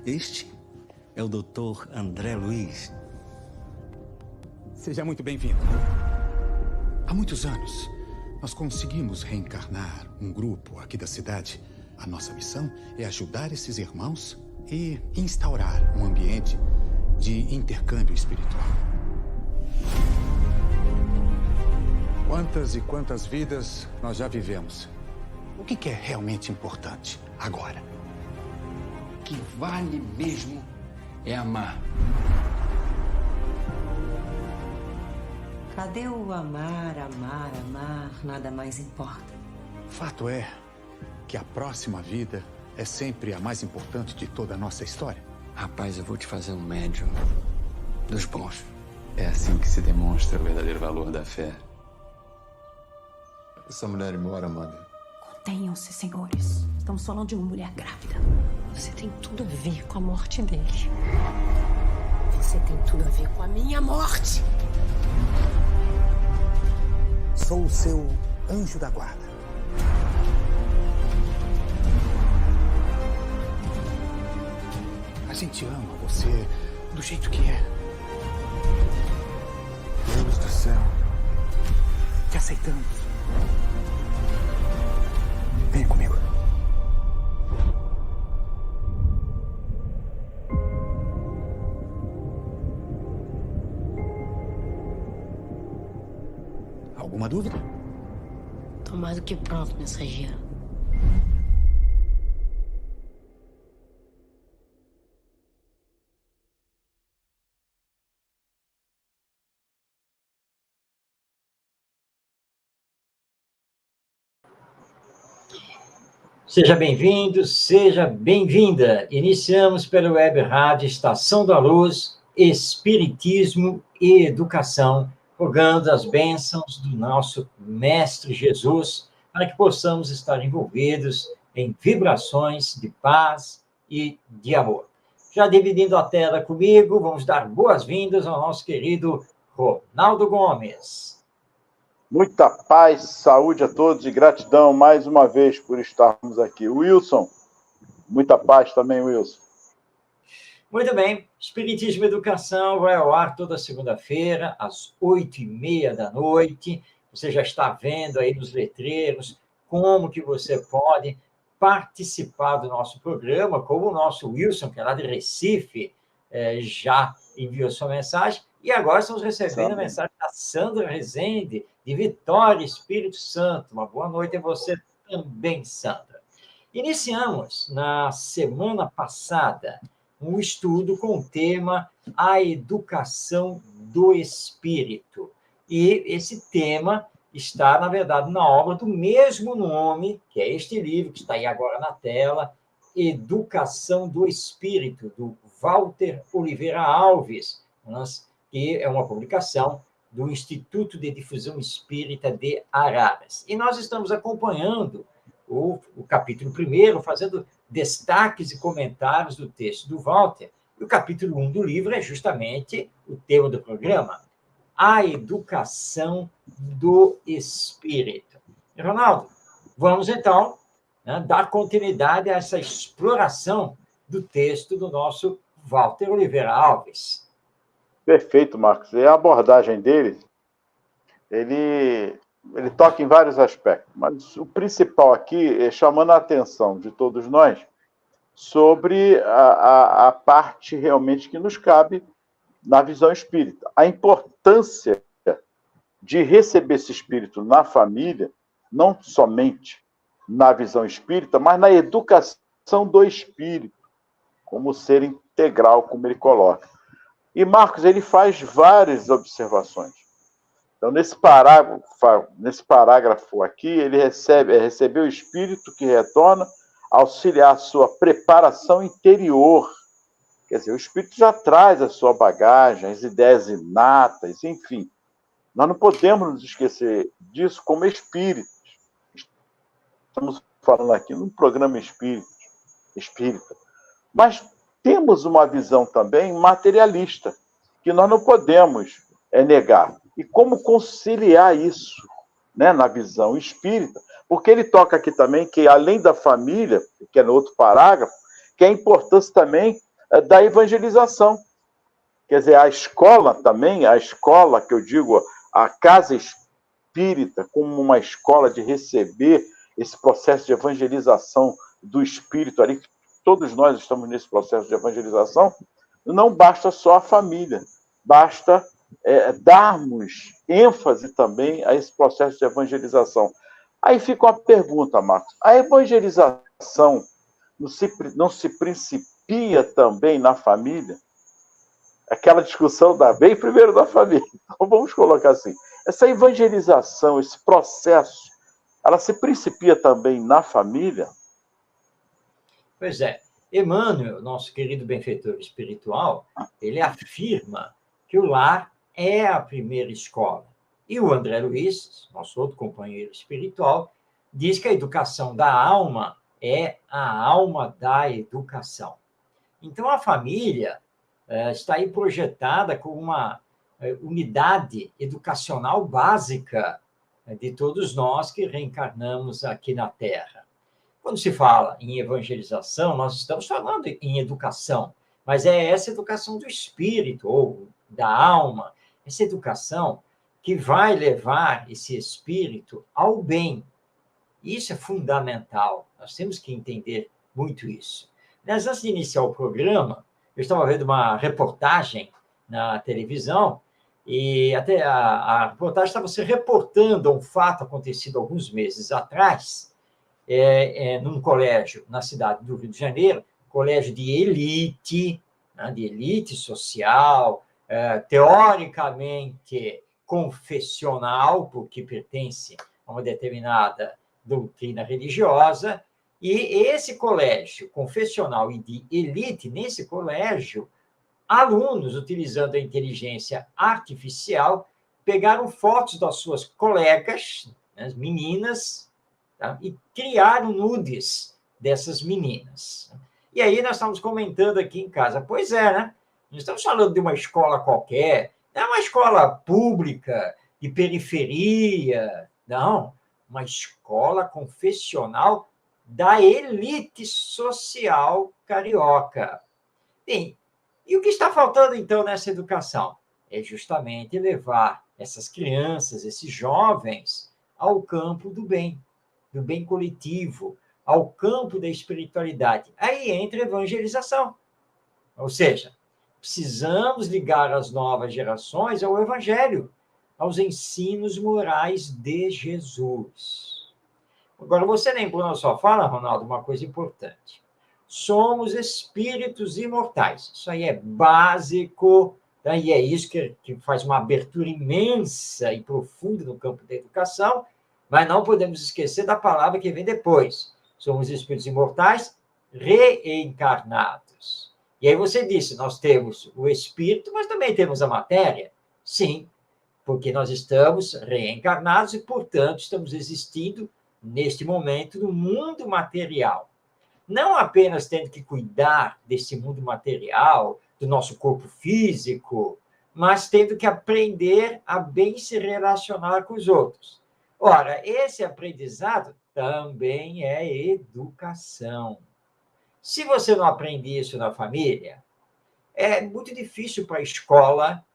Este é o Dr. André Luiz. Seja muito bem-vindo. Há muitos anos, nós conseguimos reencarnar um grupo aqui da cidade. A nossa missão é ajudar esses irmãos e instaurar um ambiente de intercâmbio espiritual. Quantas e quantas vidas nós já vivemos? O que é realmente importante agora? O que vale mesmo é amar. Cadê o amar, amar, amar? Nada mais importa. Fato é que a próxima vida é sempre a mais importante de toda a nossa história. Rapaz, eu vou te fazer um médium dos bons. É assim que se demonstra o verdadeiro valor da fé. Essa mulher embora, mãe. Contenham-se, senhores. Estamos falando de uma mulher grávida. Você tem tudo a ver com a morte dele. Você tem tudo a ver com a minha morte. Sou o seu anjo da guarda. A gente ama você do jeito que é. Deus do céu. Te aceitamos. Venha comigo. Alguma dúvida? Tô mais do que pronto, mensageiro. Seja bem-vindo, seja bem-vinda. Iniciamos pela Web Rádio Estação da Luz, Espiritismo e Educação, rogando as bênçãos do nosso Mestre Jesus, para que possamos estar envolvidos em vibrações de paz e de amor. Já dividindo a tela comigo, vamos dar boas-vindas ao nosso querido Ronaldo Gomes. Muita paz, saúde a todos e gratidão mais uma vez por estarmos aqui. Wilson, muita paz também, Wilson. Muito bem, Espiritismo e Educação vai ao ar toda segunda-feira, às 8h30 da noite. Você já está vendo aí nos letreiros como que você pode participar do nosso programa, como o nosso Wilson, que é lá de Recife, já enviou sua mensagem, e agora estamos recebendo a mensagem da Sandra Rezende, de Vitória, Espírito Santo. Uma boa noite a você também, Sandra. Iniciamos, na semana passada, um estudo com o tema A Educação do Espírito. E esse tema está, na verdade, na obra do mesmo nome, que é este livro que está aí agora na tela, Educação do Espírito, do Walter Oliveira Alves, que é uma publicação do Instituto de Difusão Espírita de Araras. E nós estamos acompanhando o capítulo 1, fazendo destaques e comentários do texto do Walter. E o capítulo 1 do livro é justamente o tema do programa, A Educação do Espírito. E, Ronaldo, vamos então dar continuidade a essa exploração do texto do nosso Walter Oliveira Alves. Perfeito, Marcos. E a abordagem dele, ele toca em vários aspectos, mas o principal aqui é chamando a atenção de todos nós sobre a parte realmente que nos cabe na visão espírita. A importância de receber esse espírito na família, não somente na visão espírita, mas na educação do espírito, como ser integral, como ele coloca. E Marcos, ele faz várias observações. Então, nesse parágrafo aqui, ele recebeu o espírito que retorna, auxiliar a sua preparação interior. Quer dizer, o espírito já traz a sua bagagem, as ideias inatas, enfim. Nós não podemos nos esquecer disso como espíritos. Estamos falando aqui num programa espírita. Mas temos uma visão também materialista, que nós não podemos negar. E como conciliar isso, né, na visão espírita? Porque ele toca aqui também que, além da família, que é no outro parágrafo, que é a importância também da evangelização. Quer dizer, a escola também, a escola que eu digo, a casa espírita, como uma escola de receber esse processo de evangelização do espírito ali, que todos nós estamos nesse processo de evangelização, não basta só a família, basta darmos ênfase também a esse processo de evangelização. Aí fica uma pergunta, Marcos, a evangelização não se principia também na família? Aquela discussão bem primeiro da família. Então, vamos colocar assim, essa evangelização, esse processo, ela se principia também na família? Pois é. Emmanuel, nosso querido benfeitor espiritual, ele afirma que o lar é a primeira escola. E o André Luiz, nosso outro companheiro espiritual, diz que a educação da alma é a alma da educação. Então, a família está aí projetada como uma unidade educacional básica de todos nós que reencarnamos aqui na Terra. Quando se fala em evangelização, nós estamos falando em educação, mas é essa educação do espírito ou da alma, essa educação que vai levar esse espírito ao bem. Isso é fundamental, nós temos que entender muito isso. Mas antes de iniciar o programa, eu estava vendo uma reportagem na televisão e até a reportagem estava se reportando a um fato acontecido alguns meses atrás, num colégio na cidade do Rio de Janeiro, colégio de elite, né, de elite social, teoricamente confessional, porque pertence a uma determinada doutrina religiosa, e esse colégio confessional e de elite, nesse colégio, alunos, utilizando a inteligência artificial, pegaram fotos das suas colegas, né, meninas, tá, e criaram nudes dessas meninas. E aí nós estamos comentando aqui em casa, pois é, né? Não estamos falando de uma escola qualquer, não é uma escola pública, de periferia, não, uma escola confessional da elite social carioca. Bem, e o que está faltando, então, nessa educação? É justamente levar essas crianças, esses jovens, ao campo do bem coletivo, ao campo da espiritualidade. Aí entra a evangelização. Ou seja, precisamos ligar as novas gerações ao Evangelho, aos ensinos morais de Jesus. Agora, você lembrou na sua fala, Ronaldo, uma coisa importante. Somos espíritos imortais. Isso aí é básico, tá? E é isso que faz uma abertura imensa e profunda no campo da educação, mas não podemos esquecer da palavra que vem depois. Somos espíritos imortais reencarnados. E aí você disse, nós temos o espírito, mas também temos a matéria. Sim, porque nós estamos reencarnados e, portanto, estamos existindo neste momento no mundo material. Não apenas tendo que cuidar desse mundo material, do nosso corpo físico, mas tendo que aprender a bem se relacionar com os outros. Ora, esse aprendizado também é educação. Se você não aprende isso na família, é muito difícil para a escola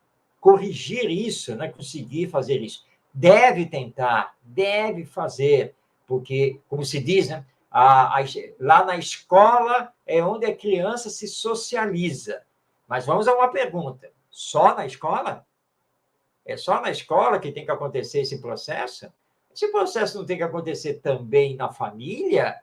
corrigir isso, né? Conseguir fazer isso. Deve tentar, deve fazer, porque, como se diz, né? Lá na escola é onde a criança se socializa. Mas vamos a uma pergunta. Só na escola? É só na escola que tem que acontecer esse processo? Esse processo não tem que acontecer também na família?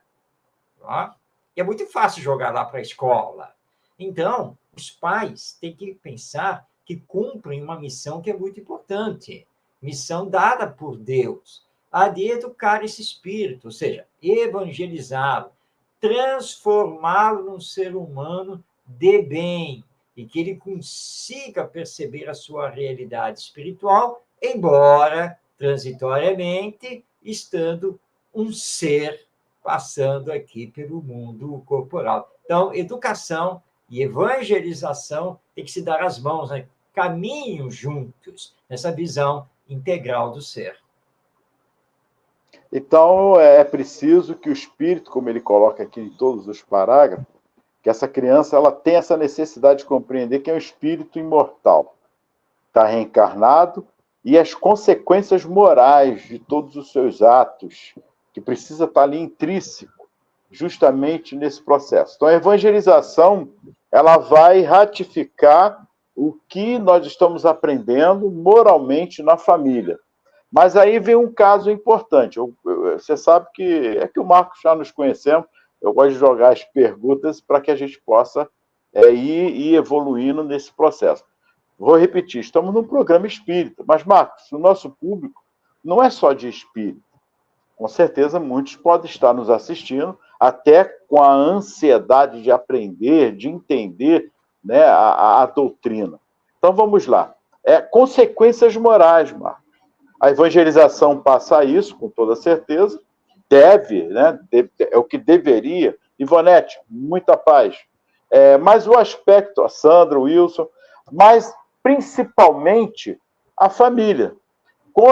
Ó, é muito fácil jogar lá para a escola. Então, os pais têm que pensar que cumprem uma missão que é muito importante. Missão dada por Deus. A de educar esse espírito, ou seja, evangelizá-lo, transformá-lo num ser humano de bem, e que ele consiga perceber a sua realidade espiritual, embora transitoriamente estando um ser passando aqui pelo mundo corporal. Então, educação e evangelização têm que se dar as mãos, né? Caminham juntos nessa visão integral do ser. Então, é preciso que o espírito, como ele coloca aqui em todos os parágrafos, que essa criança ela tem essa necessidade de compreender que é um espírito imortal, está reencarnado, e as consequências morais de todos os seus atos, que precisa estar ali intrínseco, justamente nesse processo. Então, a evangelização ela vai ratificar o que nós estamos aprendendo moralmente na família. Mas aí vem um caso importante. Você sabe que é que o Marcos já nos conhecemos, eu gosto de jogar as perguntas para que a gente possa ir evoluindo nesse processo. Vou repetir, estamos num programa espírita, mas, Marcos, o nosso público não é só de espírita. Com certeza, muitos podem estar nos assistindo, até com a ansiedade de aprender, de entender, né, a doutrina. Então, vamos lá. Consequências morais, Marcos. A evangelização passa a isso, com toda certeza. Deve, né? É o que deveria. Ivonete, muita paz. Mas o aspecto, a Sandra, o Wilson, mas principalmente a família. Com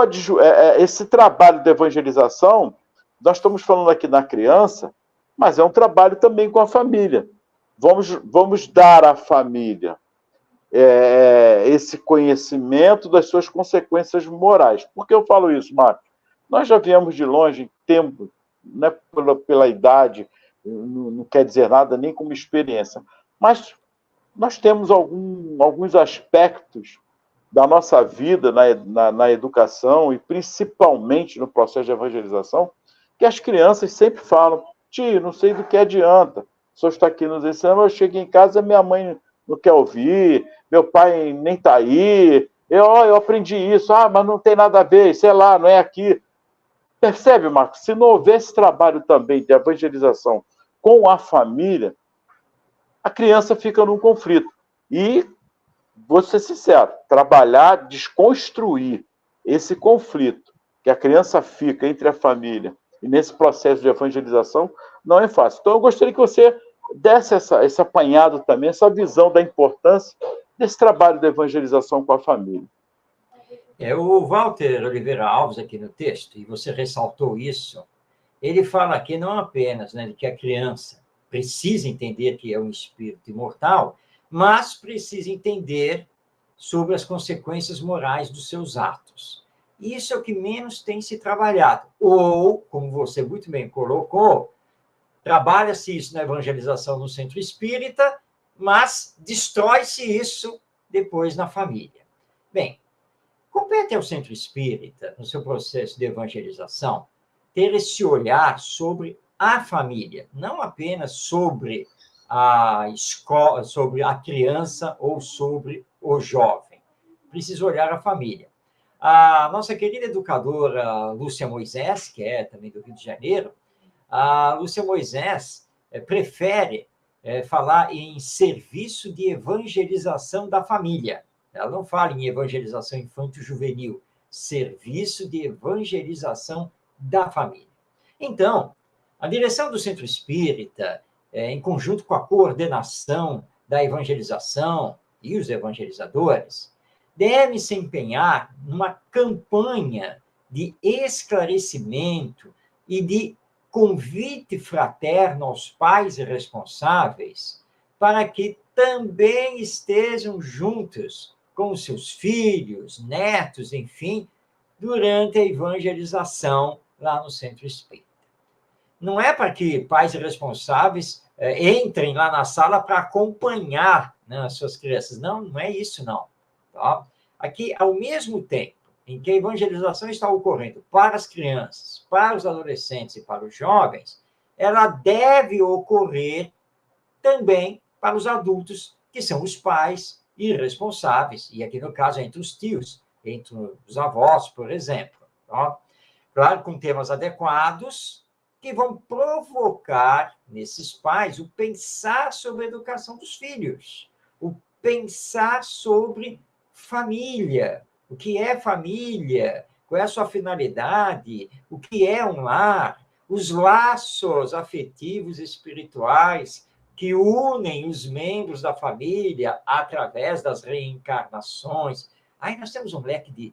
esse trabalho de evangelização, nós estamos falando aqui na criança, mas é um trabalho também com a família. Vamos dar à família esse conhecimento das suas consequências morais. Por que eu falo isso, Marcos? Nós já viemos de longe, em tempo, né, pela idade, não quer dizer nada, nem como experiência, mas nós temos alguns aspectos da nossa vida na educação e principalmente no processo de evangelização, que as crianças sempre falam: tio, não sei do que adianta, o senhor está aqui nos ensinando, eu chego em casa, minha mãe não quer ouvir, meu pai nem está aí, eu aprendi isso, mas não tem nada a ver, sei lá, não é aqui. Percebe, Marcos? Se não houver esse trabalho também de evangelização com a família, a criança fica num conflito. E, vou ser sincero, trabalhar, desconstruir esse conflito que a criança fica entre a família e nesse processo de evangelização não é fácil. Então, eu gostaria que você desse esse apanhado também, essa visão da importância desse trabalho de evangelização com a família. O Walter Oliveira Alves, aqui no texto, e você ressaltou isso, ele fala aqui não apenas, né, de que a criança precisa entender que é um espírito imortal, mas precisa entender sobre as consequências morais dos seus atos. Isso é o que menos tem se trabalhado. Ou, como você muito bem colocou, trabalha-se isso na evangelização no centro espírita, mas destrói-se isso depois na família. Bem, compete ao centro espírita, no seu processo de evangelização, ter esse olhar sobre a família, não apenas sobre a escola, sobre a criança ou sobre o jovem. Precisa olhar a família. A nossa querida educadora Lúcia Moisés, que é também do Rio de Janeiro, a Lúcia Moisés prefere falar em serviço de evangelização da família. Ela não fala em evangelização infanto-juvenil, serviço de evangelização da família. Então, a direção do Centro Espírita, em conjunto com a coordenação da evangelização e os evangelizadores, deve se empenhar numa campanha de esclarecimento e de convite fraterno aos pais responsáveis para que também estejam juntos com os seus filhos, netos, enfim, durante a evangelização lá no Centro Espírita. Não é para que pais responsáveis entrem lá na sala para acompanhar, né, as suas crianças. Não é isso, não. Tá? Aqui, ao mesmo tempo em que a evangelização está ocorrendo para as crianças, para os adolescentes e para os jovens, ela deve ocorrer também para os adultos, que são os pais irresponsáveis, e aqui no caso entre os tios, entre os avós, por exemplo. Tá? Claro, com temas adequados, que vão provocar nesses pais o pensar sobre a educação dos filhos, o pensar sobre família, o que é família, qual é a sua finalidade, o que é um lar, os laços afetivos e espirituais que unem os membros da família através das reencarnações. Aí nós temos um leque de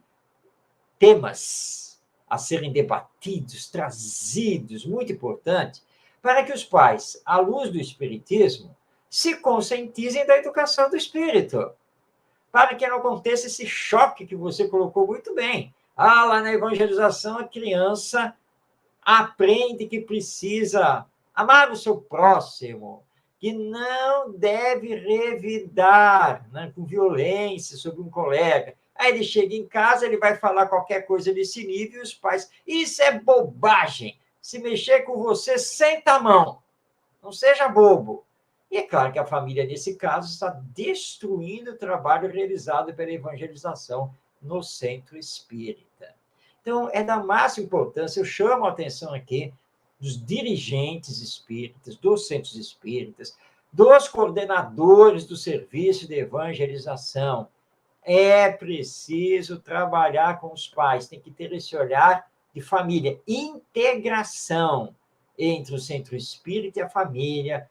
temas a serem debatidos, trazidos, muito importante, para que os pais, à luz do Espiritismo, se conscientizem da educação do espírito, para que não aconteça esse choque que você colocou muito bem. Lá na evangelização, a criança aprende que precisa amar o seu próximo, que não deve revidar, né, com violência sobre um colega. Aí ele chega em casa, ele vai falar qualquer coisa desse nível e os pais, isso é bobagem. Se mexer com você, senta a mão. Não seja bobo. E é claro que a família, nesse caso, está destruindo o trabalho realizado pela evangelização no centro espírita. Então, é da máxima importância, eu chamo a atenção aqui dos dirigentes espíritas, dos centros espíritas, dos coordenadores do serviço de evangelização. É preciso trabalhar com os pais, tem que ter esse olhar de família, integração entre o centro espírita e a família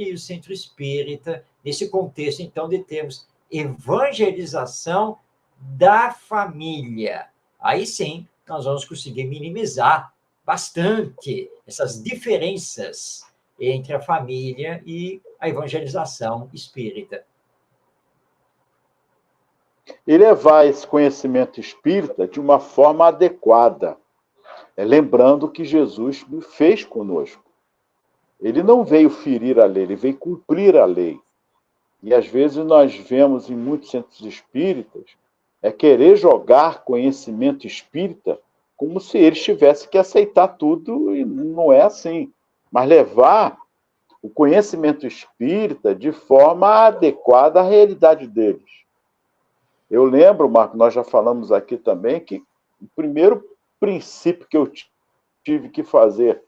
e o centro espírita, nesse contexto, então, de termos evangelização da família. Aí sim, nós vamos conseguir minimizar bastante essas diferenças entre a família e a evangelização espírita. E levar esse conhecimento espírita de uma forma adequada, lembrando que Jesus fez conosco. Ele não veio ferir a lei, ele veio cumprir a lei. E às vezes nós vemos em muitos centros espíritas querer jogar conhecimento espírita como se eles tivessem que aceitar tudo, e não é assim. Mas levar o conhecimento espírita de forma adequada à realidade deles. Eu lembro, Marco, nós já falamos aqui também, que o primeiro princípio que eu tive que fazer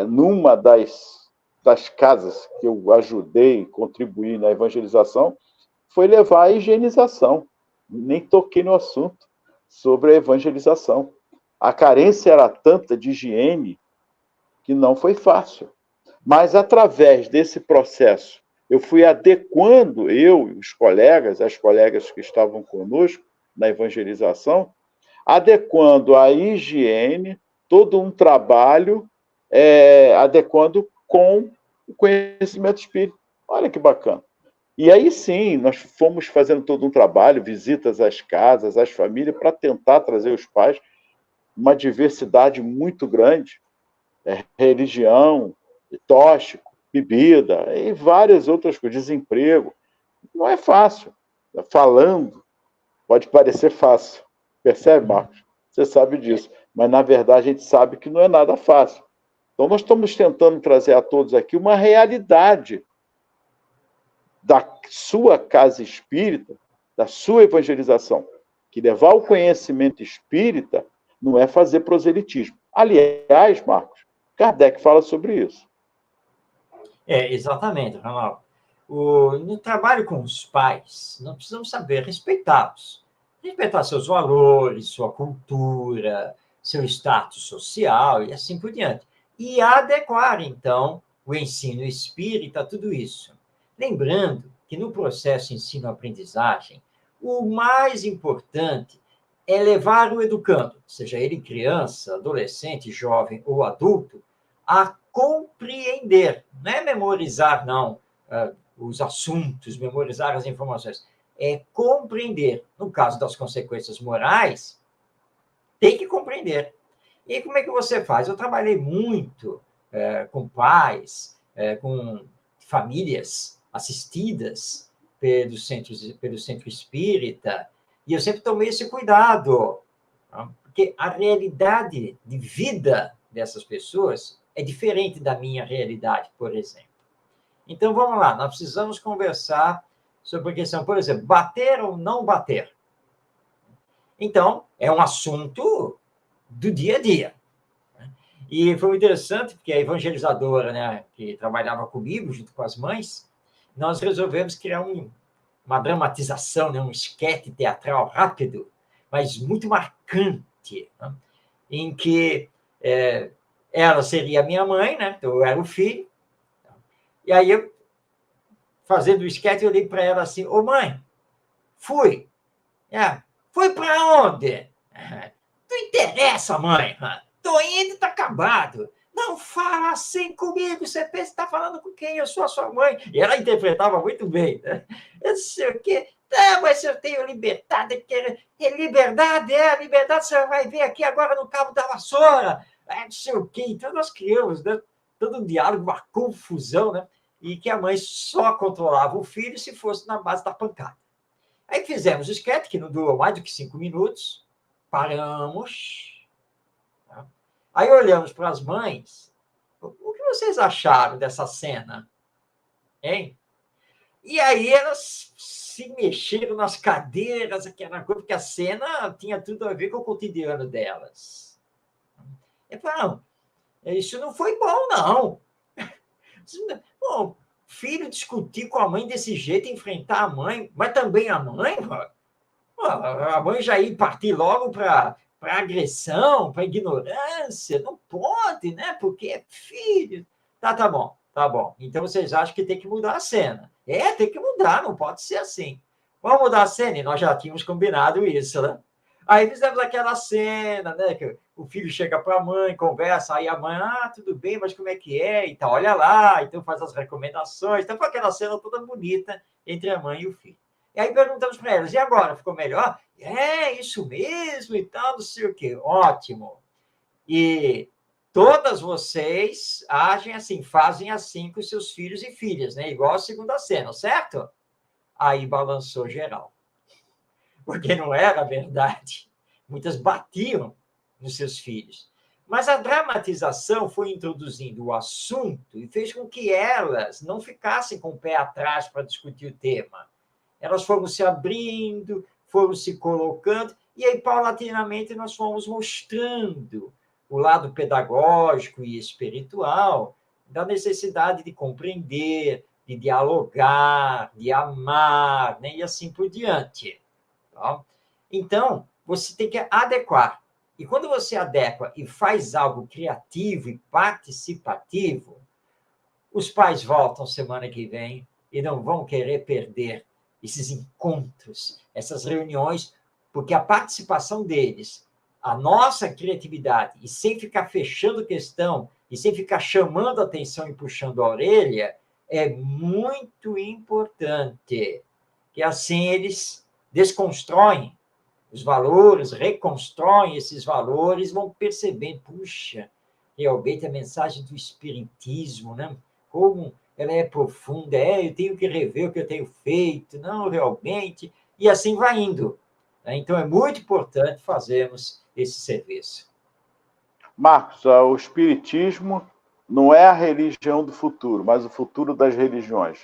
numa das casas que eu ajudei e contribuí na evangelização foi levar a higienização. Nem toquei no assunto sobre a evangelização. A carência era tanta de higiene que não foi fácil. Mas, através desse processo, eu fui adequando, eu e os colegas, as colegas que estavam conosco na evangelização, adequando a higiene, todo um trabalho, adequando com o conhecimento espírita. Olha que bacana. E aí sim, nós fomos fazendo todo um trabalho, visitas às casas, às famílias, para tentar trazer os pais uma diversidade muito grande, religião, tóxico, bebida e várias outras coisas, desemprego. Não é fácil. Falando, pode parecer fácil. Percebe, Marcos? Você sabe disso. Mas, na verdade, a gente sabe que não é nada fácil. Então, nós estamos tentando trazer a todos aqui uma realidade da sua casa espírita, da sua evangelização, que levar o conhecimento espírita não é fazer proselitismo. Aliás, Marcos, Kardec fala sobre isso. Exatamente, Ronaldo. No trabalho com os pais, nós precisamos saber respeitá-los. Respeitar seus valores, sua cultura, seu status social e assim por diante. E adequar, então, o ensino espírita a tudo isso. Lembrando que no processo ensino-aprendizagem, o mais importante é levar o educando, seja ele criança, adolescente, jovem ou adulto, a compreender. Não é memorizar, não, os assuntos, memorizar as informações. É compreender. No caso das consequências morais, tem que compreender. E como é que você faz? Eu trabalhei muito com pais, com famílias assistidas pelo centro espírita, e eu sempre tomei esse cuidado, porque a realidade de vida dessas pessoas é diferente da minha realidade, por exemplo. Então, vamos lá, nós precisamos conversar sobre a questão, por exemplo, bater ou não bater. Então, é um assunto do dia a dia. E foi interessante, porque a evangelizadora, né, que trabalhava comigo, junto com as mães, nós resolvemos criar uma dramatização, né, um esquete teatral rápido, mas muito marcante, né, em que ela seria a minha mãe, né, então eu era o filho, e aí eu, fazendo o esquete, eu olhei para ela assim, ô mãe, fui. Foi para onde? Não interessa, mãe. Tô indo, tá acabado. não fala assim comigo, você pensa que está falando com quem? Eu sou a sua mãe. E ela interpretava muito bem, né? Eu não sei o quê. Não, mas eu tenho liberdade. Liberdade, liberdade você vai ver aqui agora no cabo da vassoura. Não sei o quê. Então nós criamos, né? Todo um diálogo, uma confusão, né? E que a mãe só controlava o filho se fosse na base da pancada. Aí fizemos o esquete, que não durou mais do que 5 minutos. Paramos. Aí olhamos para as mães. O que vocês acharam dessa cena? Hein? E aí elas se mexeram nas cadeiras, aquela coisa, porque a cena tinha tudo a ver com o cotidiano delas. Eu falei, não, isso não foi bom, não. Bom, filho discutir com a mãe desse jeito, enfrentar a mãe, mas também a mãe, a mãe já ia partir logo para agressão, para ignorância, não pode, né? Porque é filho. Tá bom, tá bom. Então vocês acham que tem que mudar a cena. Tem que mudar, não pode ser assim. Vamos mudar a cena, e nós já tínhamos combinado isso, né? Aí fizemos aquela cena, né? Que o filho chega para a mãe, conversa, aí a mãe, tudo bem, mas como é que é? Então, olha lá, então faz as recomendações. Então, foi aquela cena toda bonita entre a mãe e o filho. E aí perguntamos para elas, e agora? Ficou melhor? Isso mesmo e tal, não sei o quê. Ótimo. E todas vocês agem assim, fazem assim com seus filhos e filhas, né? Igual a segunda cena, certo? Aí balançou geral. Porque não era verdade. Muitas batiam nos seus filhos. Mas a dramatização foi introduzindo o assunto e fez com que elas não ficassem com o pé atrás para discutir o tema. Elas foram se abrindo, foram se colocando, e aí, paulatinamente, nós fomos mostrando o lado pedagógico e espiritual da necessidade de compreender, de dialogar, de amar, né? E assim por diante. Tá? Então, você tem que adequar. E quando você adequa e faz algo criativo e participativo, os pais voltam semana que vem e não vão querer perder esses encontros, essas reuniões, porque a participação deles, a nossa criatividade, e sem ficar fechando questão, e sem ficar chamando a atenção e puxando a orelha, é muito importante. Que assim eles desconstroem os valores, reconstroem esses valores, vão percebendo, puxa, realmente a mensagem do espiritismo, né? Como ela é profunda, eu tenho que rever o que eu tenho feito, não, realmente, e assim vai indo. Então, é muito importante fazermos esse serviço. Marcos, o espiritismo não é a religião do futuro, mas o futuro das religiões.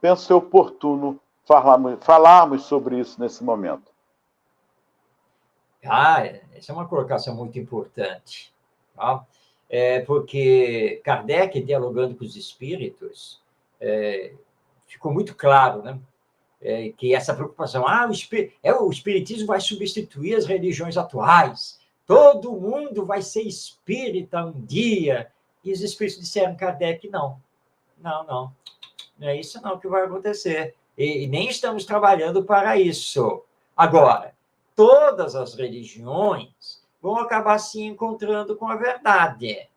Penso ser oportuno falarmos sobre isso nesse momento. Essa é uma colocação muito importante. Tá? Porque Kardec, dialogando com os espíritos, ficou muito claro, né? Que essa preocupação, o espiritismo vai substituir as religiões atuais, todo mundo vai ser espírita um dia, e os espíritos disseram, Kardec, não é isso não que vai acontecer, e nem estamos trabalhando para isso. Agora, todas as religiões vão acabar se encontrando com a verdade.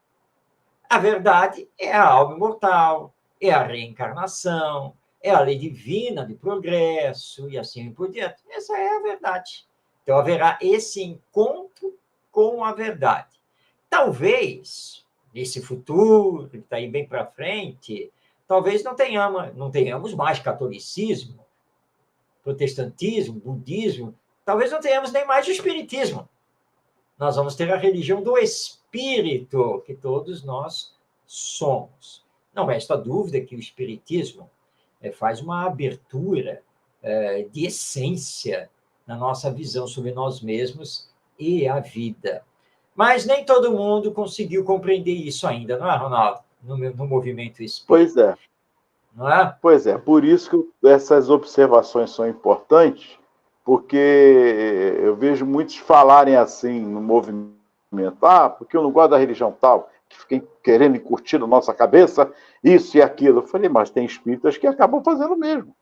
A verdade é a alma imortal, é a reencarnação, é a lei divina de progresso, e assim por diante. Essa é a verdade. Então, haverá esse encontro com a verdade. Talvez, nesse futuro, que está aí bem para frente, talvez não tenhamos mais catolicismo, protestantismo, budismo, talvez não tenhamos nem mais o espiritismo. Nós vamos ter a religião do espírito, que todos nós somos. Não resta dúvida que o espiritismo faz uma abertura de essência na nossa visão sobre nós mesmos e a vida. Mas nem todo mundo conseguiu compreender isso ainda, não é, Ronaldo? No movimento espírita. Pois é. Não é? Pois é, por isso que essas observações são importantes, porque eu vejo muitos falarem assim no movimento, porque eu não gosto da religião tal, que fiquem querendo curtir na nossa cabeça isso e aquilo. Eu falei, mas tem espíritas que acabam fazendo o mesmo,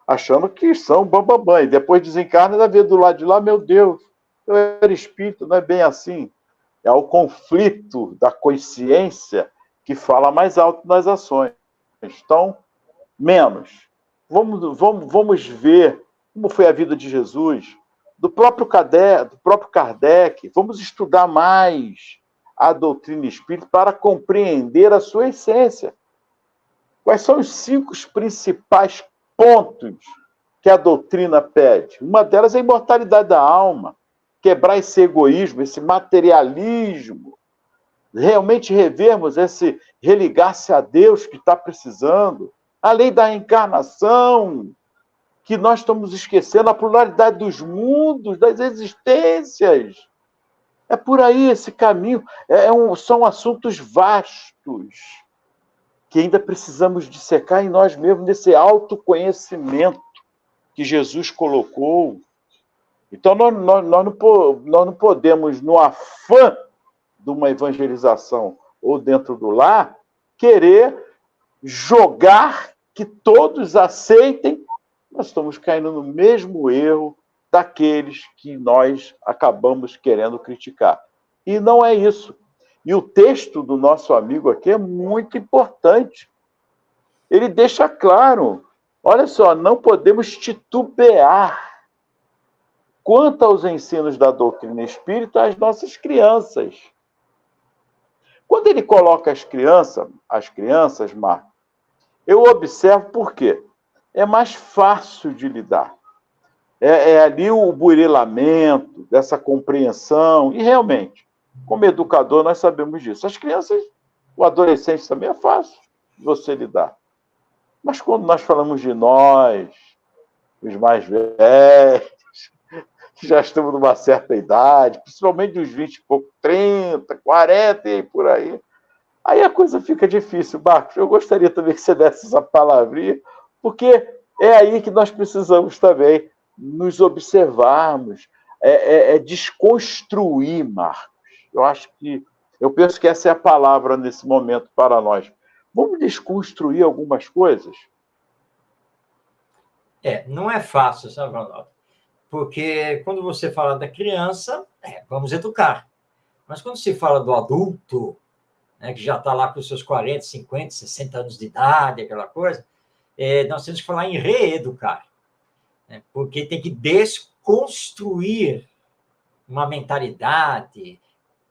achando que são bambambam, e depois desencarna e ainda vê do lado de lá, meu Deus, eu era espírita, não é bem assim. É o conflito da consciência que fala mais alto nas ações. Então, menos. Vamos ver como foi a vida de Jesus, do próprio Kardec. Vamos estudar mais a doutrina espírita para compreender a sua essência. Quais são os 5 principais pontos que a doutrina pede? Uma delas é a imortalidade da alma, quebrar esse egoísmo, esse materialismo, realmente revermos esse religar-se a Deus que está precisando, a lei da reencarnação, que nós estamos esquecendo, a pluralidade dos mundos, das existências. É por aí esse caminho. São assuntos vastos que ainda precisamos dissecar em nós mesmos, nesse autoconhecimento que Jesus colocou. Então, nós não podemos, no afã de uma evangelização ou dentro do lar, querer jogar que todos aceitem. Nós estamos caindo no mesmo erro daqueles que nós acabamos querendo criticar. E não é isso. E o texto do nosso amigo aqui é muito importante. Ele deixa claro, olha só, não podemos titubear quanto aos ensinos da doutrina espírita às nossas crianças. Quando ele coloca as crianças, Marco, eu observo por quê. É mais fácil de lidar. É ali o burilamento, dessa compreensão, e realmente, como educador, nós sabemos disso. As crianças, o adolescente também é fácil de você lidar. Mas quando nós falamos de nós, os mais velhos, que já estamos numa certa idade, principalmente dos 20 e pouco, 30, 40 e por aí a coisa fica difícil. Marcos, eu gostaria também que você desse essa palavrinha, porque é aí que nós precisamos também nos observarmos, desconstruir, Marcos. Eu penso que essa é a palavra nesse momento para nós. Vamos desconstruir algumas coisas? Não é fácil, sabe, Ronaldo? Porque quando você fala da criança, vamos educar. Mas quando se fala do adulto, né, que já está lá com os seus 40, 50, 60 anos de idade, aquela coisa, nós temos que falar em reeducar. Né, porque tem que desconstruir uma mentalidade,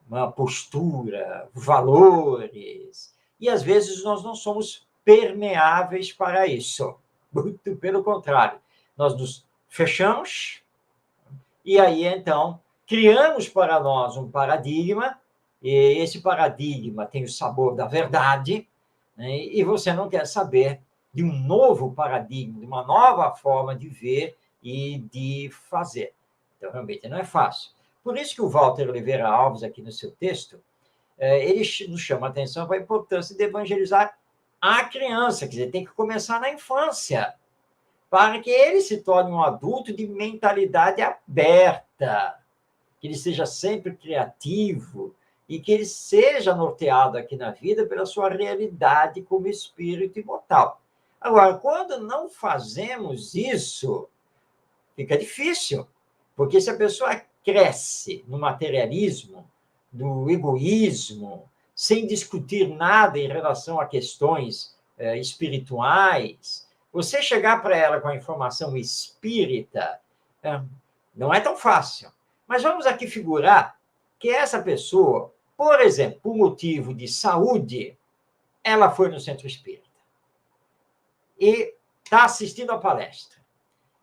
uma postura, valores. E, às vezes, nós não somos permeáveis para isso. Muito pelo contrário. Nós nos fechamos e aí, então, criamos para nós um paradigma, e esse paradigma tem o sabor da verdade, né, e você não quer saber de um novo paradigma, de uma nova forma de ver e de fazer. Então, realmente, não é fácil. Por isso que o Walter Oliveira Alves, aqui no seu texto, ele nos chama a atenção para a importância de evangelizar a criança, quer dizer, tem que começar na infância, para que ele se torne um adulto de mentalidade aberta, que ele seja sempre criativo e que ele seja norteado aqui na vida pela sua realidade como espírito imortal. Agora, quando não fazemos isso, fica difícil, porque se a pessoa cresce no materialismo, no egoísmo, sem discutir nada em relação a questões espirituais, você chegar para ela com a informação espírita não é tão fácil. Mas vamos aqui figurar que essa pessoa, por exemplo, por motivo de saúde, ela foi no centro espírita e está assistindo a palestra.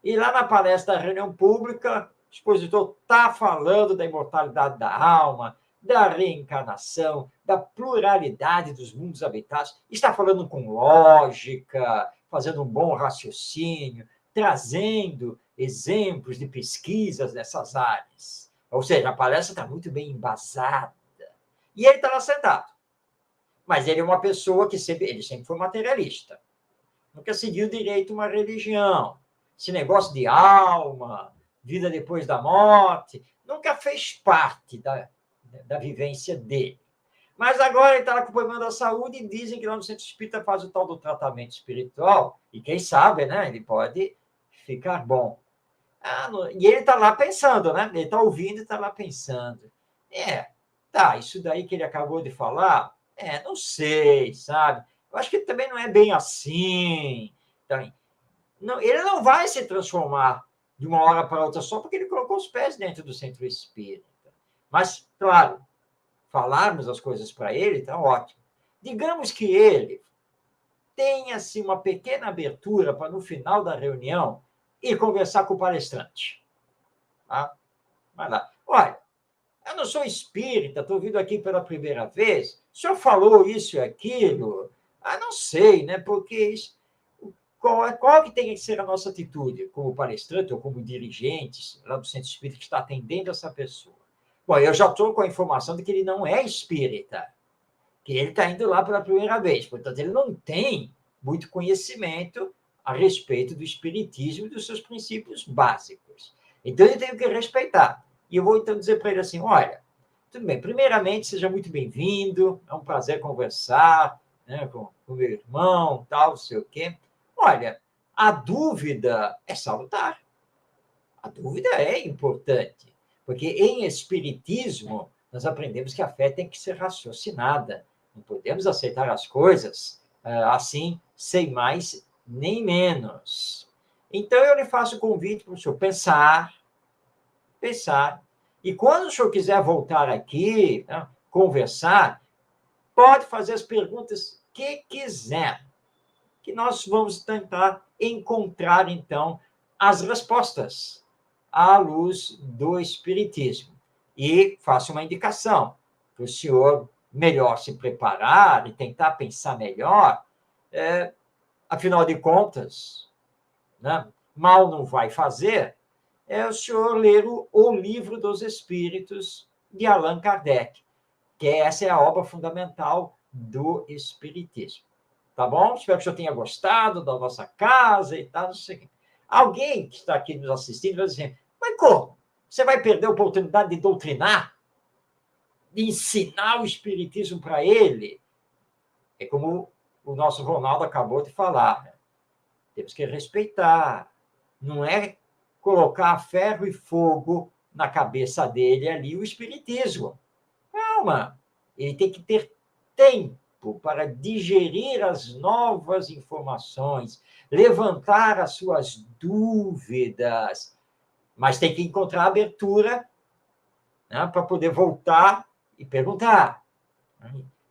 E lá na palestra da reunião pública, o expositor está falando da imortalidade da alma, da reencarnação, da pluralidade dos mundos habitados, está falando com lógica, fazendo um bom raciocínio, trazendo exemplos de pesquisas dessas áreas. Ou seja, a palestra está muito bem embasada. E ele está lá sentado. Mas ele é uma pessoa que ele sempre foi materialista. Nunca seguiu direito uma religião. Esse negócio de alma, vida depois da morte, nunca fez parte da vivência dele. Mas agora ele está lá com o problema da saúde e dizem que lá no Centro Espírita faz o tal do tratamento espiritual, e quem sabe, né, ele pode ficar bom. E ele está lá pensando, né? Ele está ouvindo e está lá pensando. Tá, isso daí que ele acabou de falar, não sei, sabe? Eu acho que também não é bem assim. Então, não, ele não vai se transformar de uma hora para outra só porque ele colocou os pés dentro do centro espírita. Mas, claro, falarmos as coisas para ele está ótimo. Digamos que ele tenha-se uma pequena abertura para, no final da reunião, ir conversar com o palestrante. Tá? Vai lá. Olha, eu não sou espírita, estou vindo aqui pela primeira vez. O senhor falou isso e aquilo. Não sei, né? Porque isso, qual que tem que ser a nossa atitude como palestrante ou como dirigentes lá do centro espírita que está atendendo essa pessoa? Bom, eu já estou com a informação de que ele não é espírita, que ele está indo lá pela primeira vez. Portanto, ele não tem muito conhecimento a respeito do espiritismo e dos seus princípios básicos. Então, eu tenho que respeitar. E eu vou, então, dizer para ele assim, olha, tudo bem, primeiramente, seja muito bem-vindo, é um prazer conversar, né, com o meu irmão, tal, não sei o quê. Olha, a dúvida é salutar. A dúvida é importante, porque em espiritismo nós aprendemos que a fé tem que ser raciocinada. Não podemos aceitar as coisas assim, sem mais nem menos. Então, eu lhe faço o convite para o senhor pensar. E quando o senhor quiser voltar aqui, né, conversar, pode fazer as perguntas que quiser, que nós vamos tentar encontrar, então, as respostas à luz do Espiritismo. E faço uma indicação para o senhor melhor se preparar e tentar pensar melhor. Afinal de contas, né, mal não vai fazer, o senhor ler o Livro dos Espíritos, de Allan Kardec, que essa é a obra fundamental do Espiritismo. Tá bom? Espero que o senhor tenha gostado da nossa casa e tal, não sei o quê. Alguém que está aqui nos assistindo vai dizer, mas como? Você vai perder a oportunidade de doutrinar? De ensinar o Espiritismo para ele? É como o nosso Ronaldo acabou de falar. Né? Temos que respeitar. Não é colocar ferro e fogo na cabeça dele ali o Espiritismo. Calma. Ele tem que ter tempo para digerir as novas informações, levantar as suas dúvidas, mas tem que encontrar abertura, né, para poder voltar e perguntar.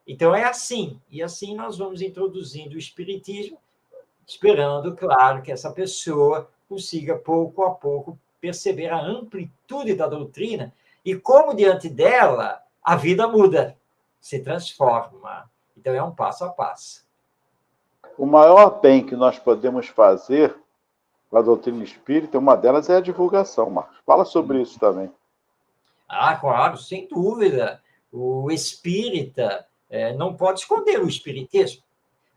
Então, é assim. E assim nós vamos introduzindo o Espiritismo, esperando, claro, que essa pessoa consiga, pouco a pouco, perceber a amplitude da doutrina e como, diante dela, a vida muda, se transforma. Então, é um passo a passo. O maior bem que nós podemos fazer com a doutrina espírita, uma delas é a divulgação, Marcos. Fala sobre isso também. Claro, sem dúvida. O espírita não pode esconder o espiritismo.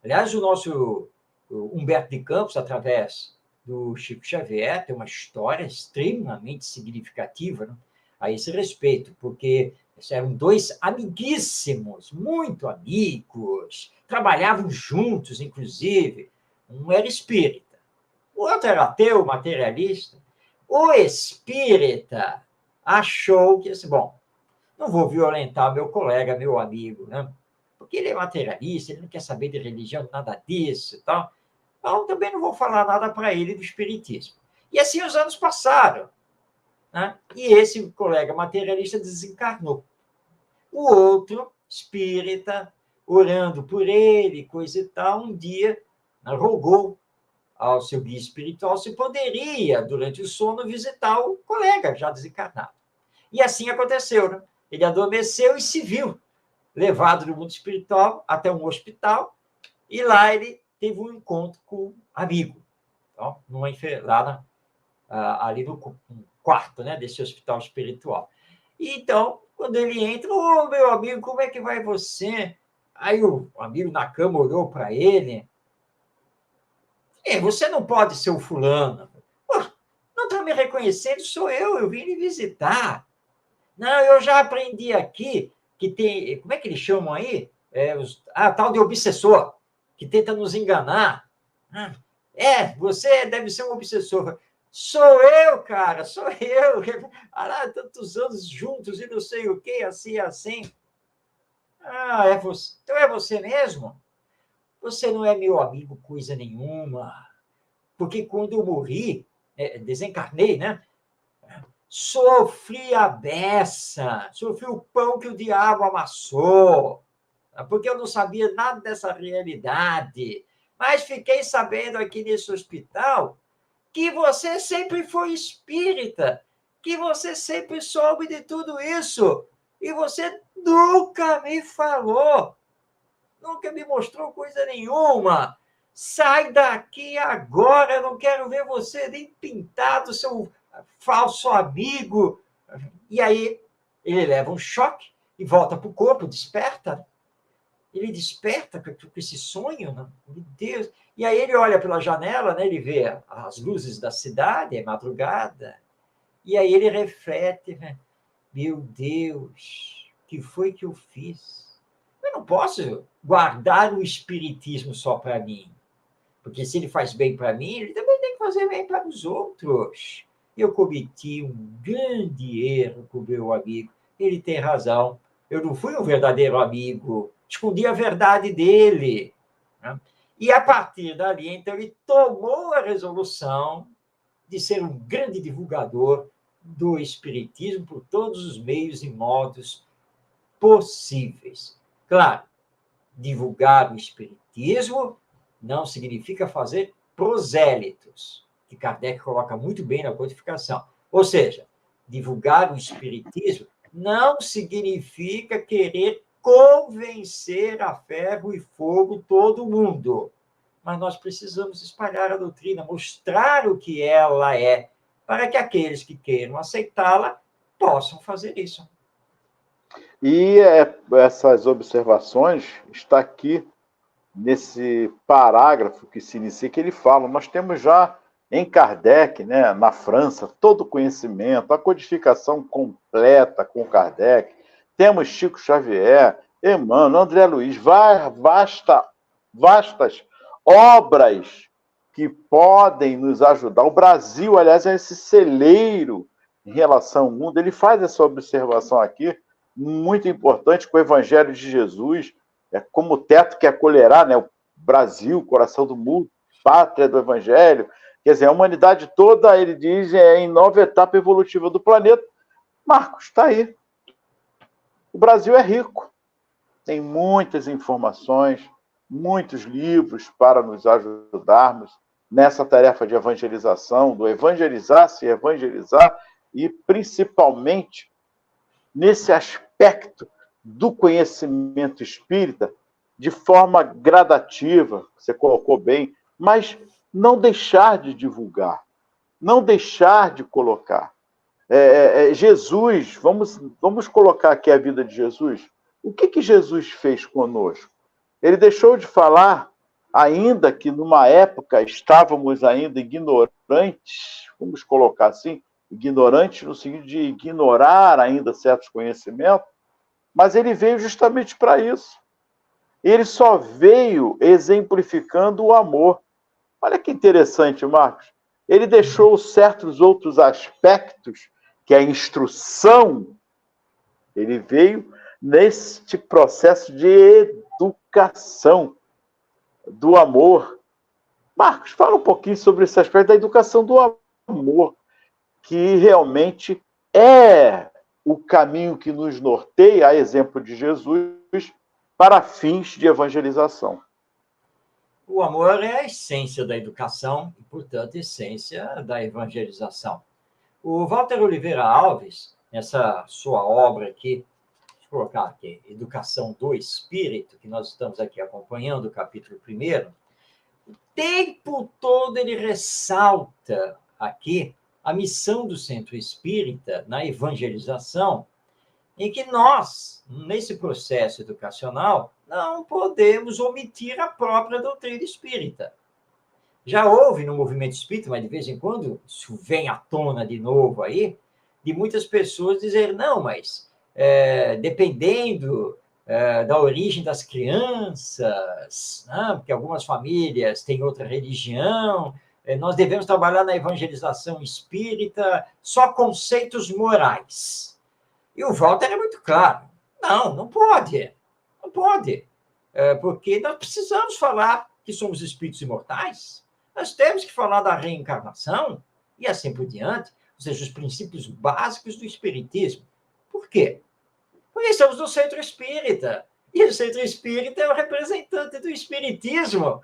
Aliás, o nosso Humberto de Campos, através do Chico Xavier, tem uma história extremamente significativa, né, a esse respeito, porque eram dois amiguíssimos, muito amigos, trabalhavam juntos, inclusive. Um era espírita, o outro era ateu, materialista. O espírita achou que, assim, bom, não vou violentar meu colega, meu amigo, né? Porque ele é materialista, ele não quer saber de religião, nada disso e tal. Então, também não vou falar nada para ele do espiritismo. E assim os anos passaram, né? E esse colega materialista desencarnou. O outro, espírita, orando por ele, coisa e tal, um dia, né, rogou ao seu guia espiritual se poderia, durante o sono, visitar o colega já desencarnado. E assim aconteceu, né? Ele adormeceu e se viu levado do mundo espiritual até um hospital, e lá ele teve um encontro com um amigo, então, ali no quarto, né, desse hospital espiritual. E então, quando ele entra, meu amigo, como é que vai você? Aí o amigo na cama olhou para ele. Você não pode ser o fulano. Pô, não está me reconhecendo, sou eu vim lhe visitar. Não, eu já aprendi aqui que tem, como é que eles chamam aí? Tal de obsessor, que tenta nos enganar. Você deve ser um obsessor. Sou eu, cara, sou eu. Há lá tantos anos juntos e não sei o quê, assim, assim. Ah, é você. Então é você mesmo? Você não é meu amigo coisa nenhuma. Porque quando eu morri, desencarnei, né? Sofri a beça, sofri o pão que o diabo amassou, porque eu não sabia nada dessa realidade. Mas fiquei sabendo aqui nesse hospital que você sempre foi espírita, que você sempre soube de tudo isso, e você nunca me falou, nunca me mostrou coisa nenhuma. Sai daqui agora, eu não quero ver você nem pintado, seu falso amigo. E aí ele leva um choque e volta para o corpo, desperta. Ele desperta com esse sonho, né? Meu Deus. E aí ele olha pela janela, né? Ele vê as luzes da cidade, é madrugada. E aí ele reflete, né? Meu Deus, o que foi que eu fiz? Eu não posso guardar o espiritismo só para mim. Porque se ele faz bem para mim, ele também tem que fazer bem para os outros. Eu cometi um grande erro com o meu amigo. Ele tem razão. Eu não fui um verdadeiro amigo. Escondi a verdade dele. Né? E, a partir dali, então, ele tomou a resolução de ser um grande divulgador do espiritismo por todos os meios e modos possíveis. Claro, divulgar o espiritismo não significa fazer prosélitos, que Kardec coloca muito bem na codificação. Ou seja, divulgar o espiritismo não significa querer convencer a ferro e fogo todo mundo. Mas nós precisamos espalhar a doutrina, mostrar o que ela é, para que aqueles que queiram aceitá-la possam fazer isso. E essas observações está aqui nesse parágrafo que se inicia, que ele fala, nós temos já em Kardec, né, na França, todo o conhecimento, a codificação completa com Kardec, temos Chico Xavier, Emmanuel, André Luiz, vastas obras que podem nos ajudar. O Brasil, aliás, é esse celeiro em relação ao mundo. Ele faz essa observação aqui, muito importante, com o Evangelho de Jesus, como teto que acolherá, né, o Brasil, coração do mundo, pátria do Evangelho. Quer dizer, a humanidade toda, ele diz, é em nova etapa evolutiva do planeta. Marcos, está aí. O Brasil é rico. Tem muitas informações, muitos livros para nos ajudarmos nessa tarefa de evangelização, do evangelizar, se evangelizar, e principalmente nesse aspecto do conhecimento espírita, de forma gradativa, você colocou bem, mas não deixar de divulgar, não deixar de colocar. Jesus, vamos colocar aqui a vida de Jesus. O que Jesus fez conosco? Ele deixou de falar, ainda que numa época estávamos ainda ignorantes, vamos colocar assim, ignorantes no sentido de ignorar ainda certos conhecimentos, mas ele veio justamente para isso. Ele só veio exemplificando o amor. Olha que interessante, Marcos. Ele deixou certos outros aspectos, que é a instrução, ele veio neste processo de educação do amor. Marcos, fala um pouquinho sobre esse aspecto da educação do amor, que realmente é o caminho que nos norteia, a exemplo de Jesus, para fins de evangelização. O amor é a essência da educação e, portanto, a essência da evangelização. O Walter Oliveira Alves, nessa sua obra aqui, deixa eu colocar aqui, Educação do Espírito, que nós estamos aqui acompanhando, o capítulo 1, o tempo todo ele ressalta aqui a missão do Centro Espírita na evangelização, em que nós, nesse processo educacional, não podemos omitir a própria doutrina espírita. Já houve no movimento espírita, mas de vez em quando isso vem à tona de novo aí, de muitas pessoas dizerem, não, mas dependendo da origem das crianças, né, porque algumas famílias têm outra religião, nós devemos trabalhar na evangelização espírita só conceitos morais. E o Walter é muito claro. Não pode. Não pode. Porque nós precisamos falar que somos espíritos imortais. Nós temos que falar da reencarnação e assim por diante, ou seja, os princípios básicos do espiritismo. Por quê? Porque estamos no centro espírita. E o centro espírita é o representante do espiritismo.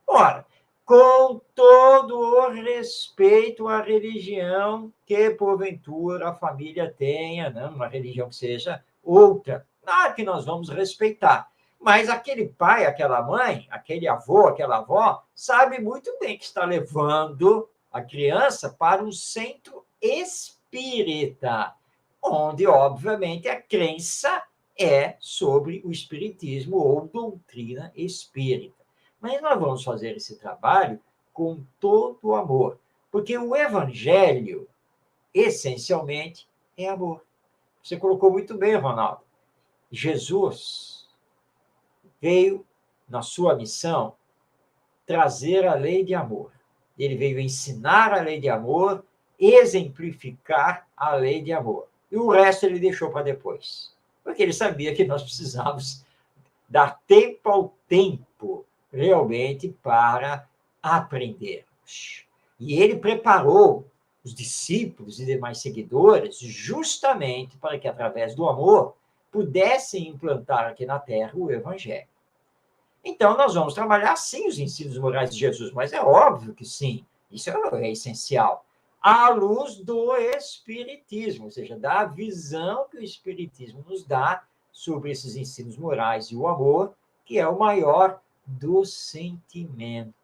Ora, com todo o respeito à religião que, porventura, a família tenha, né? Uma religião que seja outra, claro que nós vamos respeitar. Mas aquele pai, aquela mãe, aquele avô, aquela avó, sabe muito bem que está levando a criança para um centro espírita, onde, obviamente, a crença é sobre o espiritismo ou doutrina espírita. Mas nós vamos fazer esse trabalho com todo o amor, porque o evangelho, essencialmente, é amor. Você colocou muito bem, Ronaldo. Jesus veio, na sua missão, trazer a lei de amor. Ele veio ensinar a lei de amor, exemplificar a lei de amor. E o resto ele deixou para depois. Porque ele sabia que nós precisávamos dar tempo ao tempo, realmente, para aprendermos. E ele preparou os discípulos e demais seguidores justamente para que, através do amor, pudessem implantar aqui na Terra o Evangelho. Então, nós vamos trabalhar, sim, os ensinos morais de Jesus, mas é óbvio que sim, isso é essencial, à luz do Espiritismo, ou seja, da visão que o Espiritismo nos dá sobre esses ensinos morais e o amor, que é o maior dos sentimentos.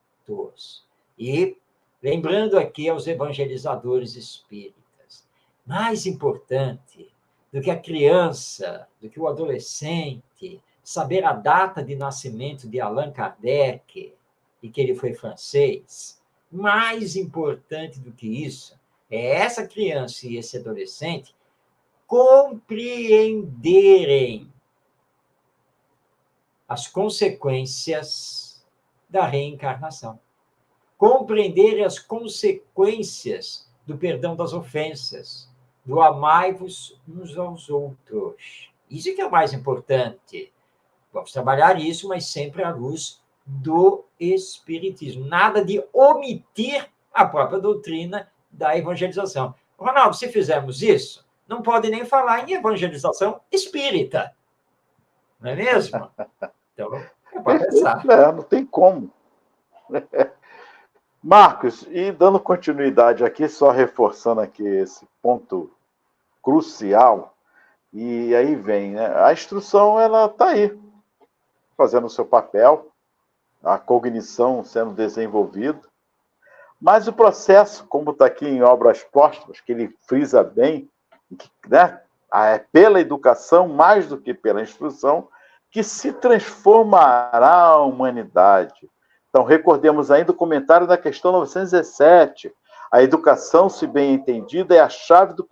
E, lembrando aqui aos evangelizadores espíritas, mais importante do que a criança, do que o adolescente, saber a data de nascimento de Allan Kardec, e que ele foi francês, mais importante do que isso, é essa criança e esse adolescente compreenderem as consequências da reencarnação. Compreenderem as consequências do perdão das ofensas, do amai-vos uns aos outros. Isso é que é o mais importante. Vamos trabalhar isso, mas sempre à luz do Espiritismo. Nada de omitir a própria doutrina da evangelização. Ronaldo, se fizermos isso, não pode nem falar em evangelização espírita. Não é mesmo? Então, é para pensar. Não tem como. Marcos, e dando continuidade aqui, só reforçando aqui esse ponto crucial, e aí vem, né? A instrução, ela está aí, fazendo o seu papel, a cognição sendo desenvolvida, mas o processo, como está aqui em Obras Póstumas, que ele frisa bem, né? É pela educação, mais do que pela instrução, que se transformará a humanidade. Então, recordemos ainda o comentário da questão 917. A educação, se bem entendida, é a chave do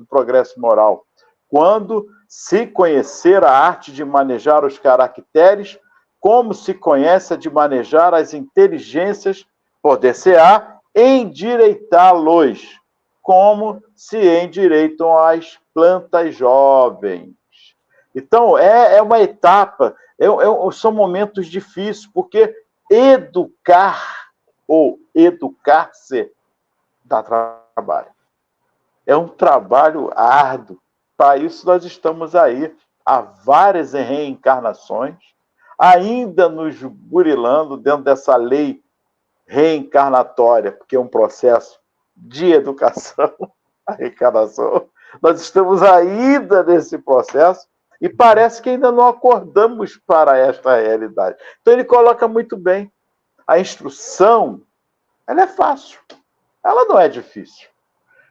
progresso moral. Quando se conhecer a arte de manejar os caracteres, como se conhece a de manejar as inteligências, poder-se-á endireitá-los, como se endireitam as plantas jovens. Então, é uma etapa, são momentos difíceis, porque educar ou educar-se dá trabalho. É um trabalho árduo. Para isso, nós estamos aí há várias reencarnações, ainda nos burilando dentro dessa lei reencarnatória, porque é um processo de educação, a reencarnação. Nós estamos ainda nesse processo e parece que ainda não acordamos para esta realidade. Então, ele coloca muito bem. A instrução, ela é fácil, ela não é difícil.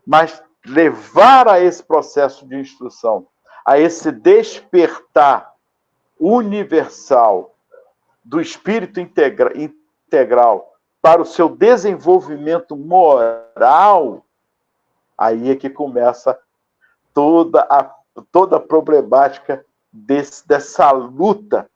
Mas levar a esse processo de instrução, a esse despertar universal do espírito integral para o seu desenvolvimento moral, aí é que começa toda a problemática dessa luta,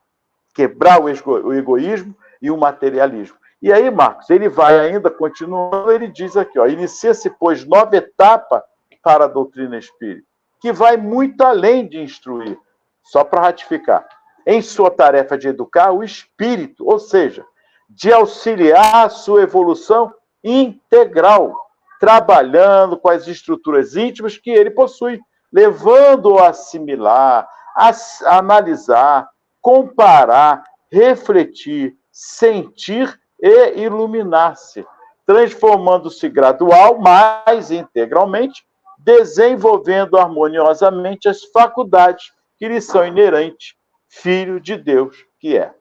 quebrar o egoísmo e o materialismo. E aí, Marcos, ele vai ainda, continuando, ele diz aqui, ó, inicia-se, pois, nova etapa para a doutrina espírita, que vai muito além de instruir, só para ratificar, em sua tarefa de educar o espírito, ou seja, de auxiliar a sua evolução integral, trabalhando com as estruturas íntimas que ele possui, levando-o a assimilar, a analisar, comparar, refletir, sentir e iluminar-se, transformando-se gradual, mas integralmente, desenvolvendo harmoniosamente as faculdades que lhe são inerentes, filho de Deus que é.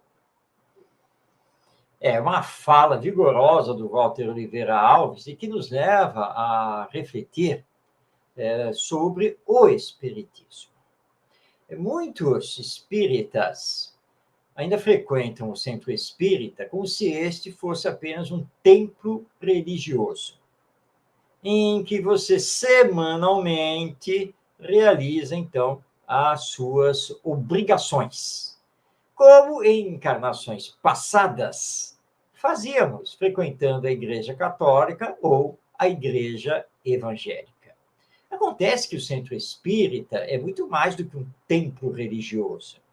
É uma fala vigorosa do Walter Oliveira Alves e que nos leva a refletir sobre o espiritismo. Muitos espíritas ainda frequentam o centro espírita como se este fosse apenas um templo religioso, em que você semanalmente realiza, então, as suas obrigações, como em encarnações passadas fazíamos, frequentando a Igreja Católica ou a Igreja Evangélica. Acontece que o centro espírita é muito mais do que um templo religioso.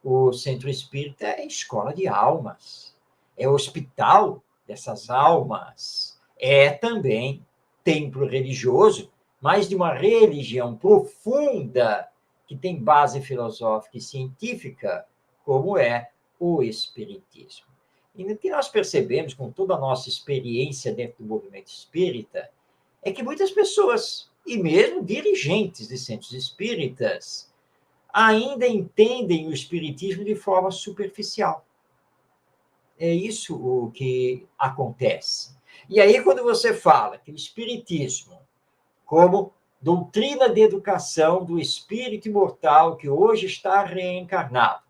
O centro espírita é escola de almas, é hospital dessas almas, é também templo religioso, mas de uma religião profunda que tem base filosófica e científica, como é o espiritismo. E o que nós percebemos com toda a nossa experiência dentro do movimento espírita é que muitas pessoas, e mesmo dirigentes de centros espíritas, ainda entendem o espiritismo de forma superficial. É isso o que acontece. E aí, quando você fala que o espiritismo, como doutrina de educação do espírito imortal que hoje está reencarnado,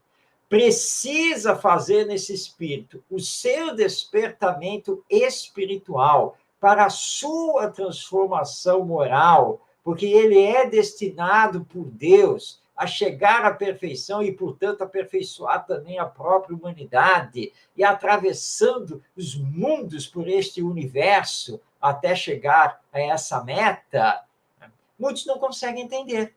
precisa fazer nesse espírito o seu despertamento espiritual para a sua transformação moral, porque ele é destinado por Deus a chegar à perfeição e, portanto, aperfeiçoar também a própria humanidade, e atravessando os mundos por este universo até chegar a essa meta, muitos não conseguem entender.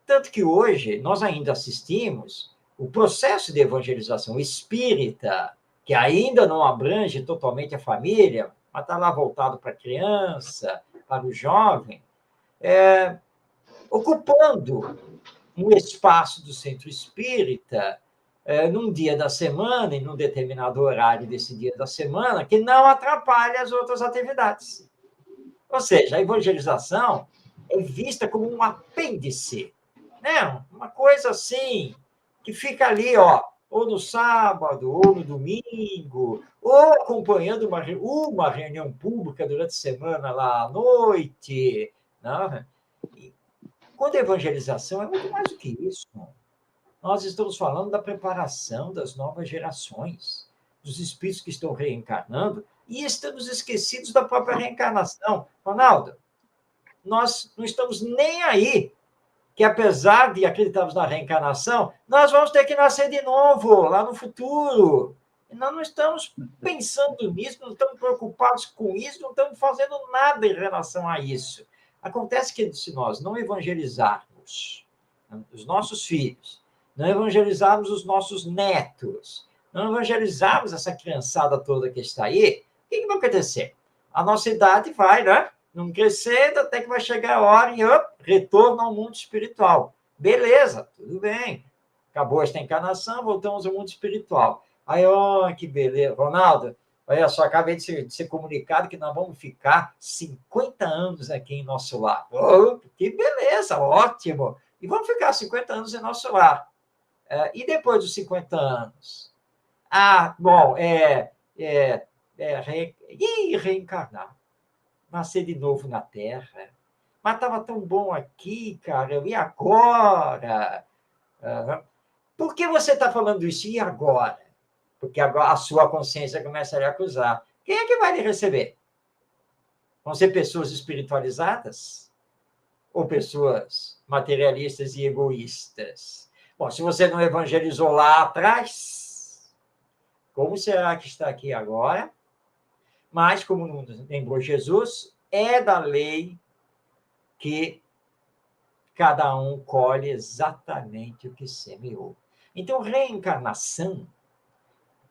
Tanto que hoje nós ainda assistimos o processo de evangelização espírita, que ainda não abrange totalmente a família, mas está lá voltado para a criança, para o jovem, ocupando um espaço do centro espírita, num dia da semana, e num determinado horário desse dia da semana, que não atrapalha as outras atividades. Ou seja, a evangelização é vista como um apêndice, né? Uma coisa assim, que fica ali, ó, ou no sábado, ou no domingo, ou acompanhando uma reunião pública durante a semana lá à noite. Né? Quando a evangelização é muito mais do que isso. Nós estamos falando da preparação das novas gerações, dos espíritos que estão reencarnando, e estamos esquecidos da própria reencarnação. Ronaldo, nós não estamos nem aí que, apesar de acreditarmos na reencarnação, nós vamos ter que nascer de novo, lá no futuro. E nós não estamos pensando nisso, não estamos preocupados com isso, não estamos fazendo nada em relação a isso. Acontece que, se nós não evangelizarmos os nossos filhos, não evangelizarmos os nossos netos, não evangelizarmos essa criançada toda que está aí, o que vai acontecer? A nossa idade vai, né? Não crescendo, até que vai chegar a hora e retorno ao mundo espiritual. Beleza, tudo bem. Acabou esta encarnação, voltamos ao mundo espiritual. Aí, que beleza. Ronaldo, olha só, acabei de ser comunicado que nós vamos ficar 50 anos aqui em nosso lar. Que beleza, ótimo. E vamos ficar 50 anos em nosso lar. E depois dos 50 anos? Bom, reencarnar. Nascer de novo na Terra. Mas estava tão bom aqui, cara. E agora? Por que você está falando isso? E agora? Porque agora a sua consciência começa a lhe acusar. Quem é que vai lhe receber? Vão ser pessoas espiritualizadas? Ou pessoas materialistas e egoístas? Bom, se você não evangelizou lá atrás, como será que está aqui agora? Mas, como nos lembrou Jesus, é da lei que cada um colhe exatamente o que semeou. Então, reencarnação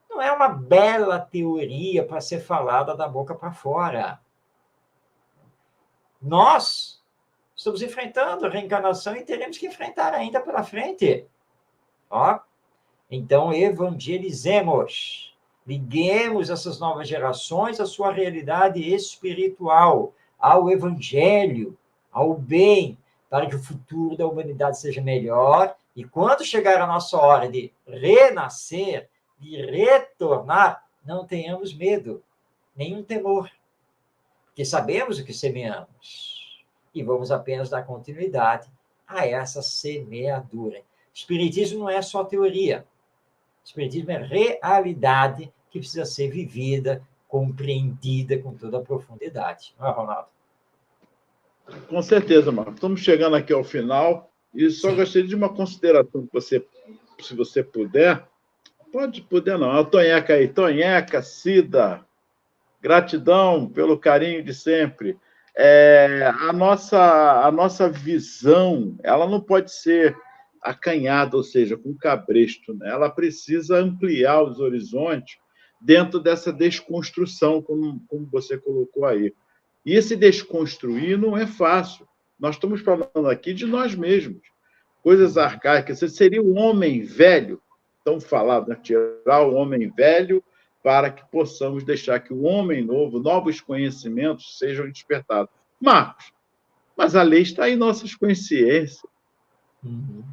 não é uma bela teoria para ser falada da boca para fora. Nós estamos enfrentando a reencarnação e teremos que enfrentar ainda pela frente. Ó, então, evangelizemos. Liguemos essas novas gerações à sua realidade espiritual, ao evangelho, ao bem, para que o futuro da humanidade seja melhor. E quando chegar a nossa hora de renascer, de retornar, não tenhamos medo, nenhum temor, porque sabemos o que semeamos e vamos apenas dar continuidade a essa semeadura. Espiritismo não é só teoria. Espiritismo é realidade que precisa ser vivida, compreendida com toda a profundidade. Não é, Ronaldo? Com certeza, Marcos. Estamos chegando aqui ao final e só gostaria de uma consideração que você, se você puder, pode poder não. A Tonheca aí. Tonheca, Cida, gratidão pelo carinho de sempre. A nossa visão, ela não pode ser acanhada, ou seja, com cabresto, né? Ela precisa ampliar os horizontes dentro dessa desconstrução, como você colocou aí. E esse desconstruir não é fácil. Nós estamos falando aqui de nós mesmos. Coisas arcaicas. Seria o homem velho, tão falado, né? Tirar o homem velho para que possamos deixar que o homem novo, novos conhecimentos sejam despertados. Marcos, mas a lei está em nossas consciências.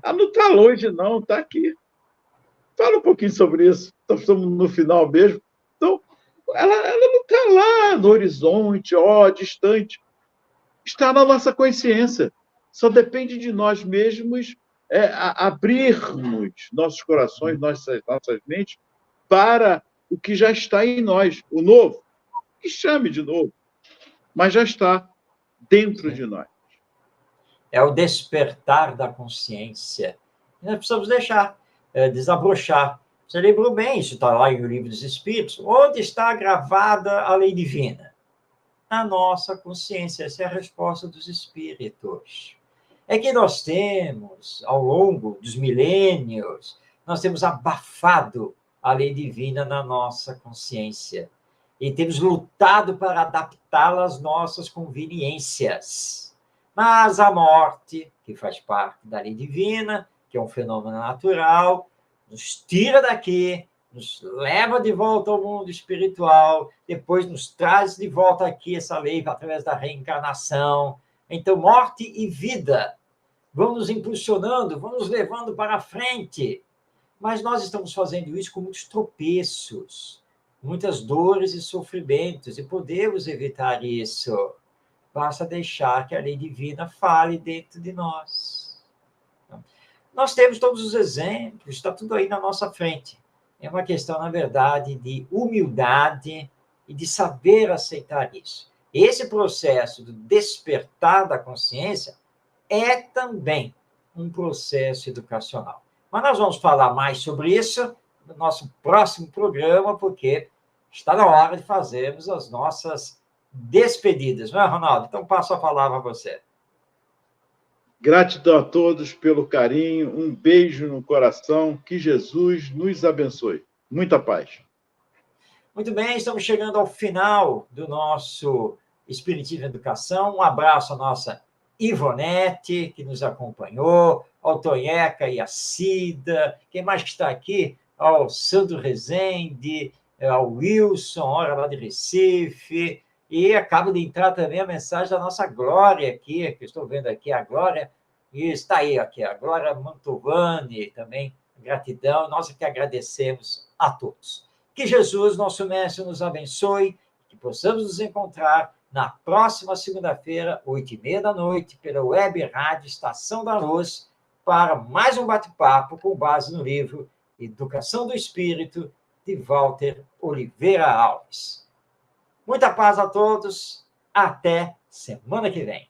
Ela não está longe, não, está aqui. Fala um pouquinho sobre isso. Estamos no final mesmo. Então, ela não está lá no horizonte, distante. Está na nossa consciência. Só depende de nós mesmos abrirmos nossos corações, nossas mentes, para o que já está em nós. O novo, que chame de novo, mas já está dentro de nós. É o despertar da consciência. Nós precisamos deixar, desabrochar. Você lembrou bem, isso está lá em O Livro dos Espíritos. Onde está gravada a lei divina? Na nossa consciência. Essa é a resposta dos espíritos. É que nós temos, ao longo dos milênios, nós temos abafado a lei divina na nossa consciência. E temos lutado para adaptá-la às nossas conveniências. Mas a morte, que faz parte da lei divina, que é um fenômeno natural, nos tira daqui, nos leva de volta ao mundo espiritual, depois nos traz de volta aqui essa lei através da reencarnação. Então, morte e vida vão nos impulsionando, vão nos levando para a frente. Mas nós estamos fazendo isso com muitos tropeços, muitas dores e sofrimentos, e podemos evitar isso. Basta deixar que a lei divina fale dentro de nós. Nós temos todos os exemplos, está tudo aí na nossa frente. É uma questão, na verdade, de humildade e de saber aceitar isso. Esse processo do despertar da consciência é também um processo educacional. Mas nós vamos falar mais sobre isso no nosso próximo programa, porque está na hora de fazermos as nossas despedidas, não é, Ronaldo? Então, passo a palavra a você. Gratidão a todos pelo carinho, um beijo no coração, que Jesus nos abençoe. Muita paz. Muito bem, estamos chegando ao final do nosso Espiritismo e Educação. Um abraço à nossa Ivonete, que nos acompanhou, ao Tonheca e a Cida, quem mais que está aqui? Ao Sandro Rezende, ao Wilson, hora lá de Recife. E acaba de entrar também a mensagem da nossa Glória aqui, que eu estou vendo aqui, a Glória, e está aí, aqui, a Glória Mantovani também, gratidão, nós que agradecemos a todos. Que Jesus, nosso Mestre, nos abençoe, que possamos nos encontrar na próxima segunda-feira, 20h30, pela Web Rádio Estação da Luz, para mais um bate-papo com base no livro Educação do Espírito, de Walter Oliveira Alves. Muita paz a todos. Até semana que vem.